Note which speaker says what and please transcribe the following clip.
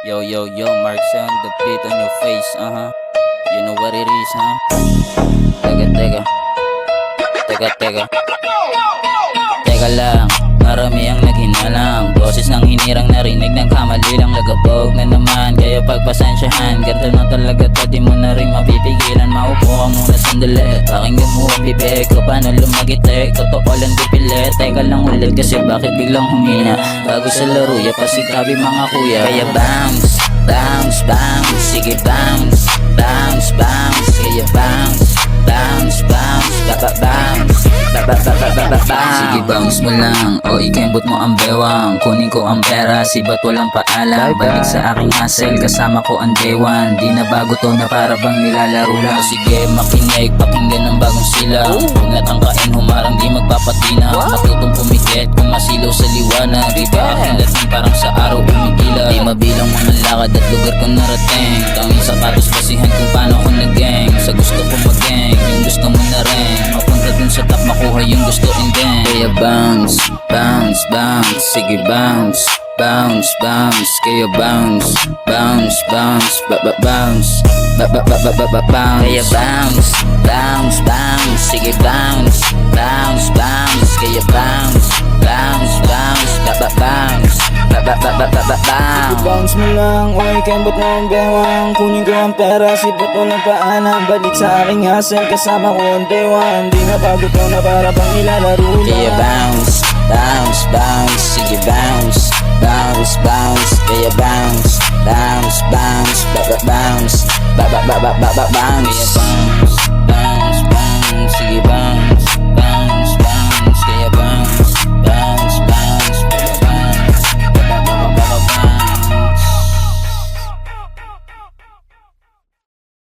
Speaker 1: Yo, yo, yo, Mark Sound, the beat on your face, You know what it is, Teka lang, marami ang naghinalang. Boses ng hinirang narinig ng kamali lang. Lagabog na naman, kaya pagpasensyahan. Ganto na talaga to, di mo na rin mapipigilan. Maupo ka muna sandali, pakinggan mo ang bibig ko. Paano lumagitek, totoo lang di pilit. Teka lang ulit kasi bakit biglang humina. Bago sa laro, yapasikabi mga kuya. Kaya bounce, bounce, bounce. Sige bounce, bounce, bounce. Kaya bounce, bounce, bounce. Bounce, sige bounce mo lang o ikembot mo ang bewang. Kunin ko ang pera, sibat walang paalam. Balik sa aking hustle, kasama ko ang day one. Di na bago to na para bang nilalaro lang. Sige makinig, pakinggan ng bagong silang. Huwag natangkain, humarang di magpapatina. Matutong pumikit kung masilaw sa liwanag. Di ba aking lating parang sa araw umigila. Di mabilang mga lakad at lugar ko narating. Tanging sapatos basihan kung paano ko nag-gang. Sa gusto ko mag-gang, yung gusto mo na rin. Mapunta dun sa top, makuha yung gusto and gang. Kaya bounce, bounce, bounce. Sige bounce, bounce, bounce. Kaya bounce, bounce, bounce. Bounce, bounce. Kaya bounce, bounce, bounce. Sige bounce, bounce, bounce. Kaya bounce, bounce, bounce. Bounce,
Speaker 2: bounce mo lang o ikembot mo ang bewang. Kunin ko ang pera, sibot walang paalam. Balik sa aking hustle, kasama ko ang day one. Di na bago to na para bang nilalaro lang.
Speaker 1: kaya bounce, bounce, bounce. Sige bounce, bounce, bounce. Kaya bounce, bounce, bounce. Bounce, bounce. Kaya bounce, bounce.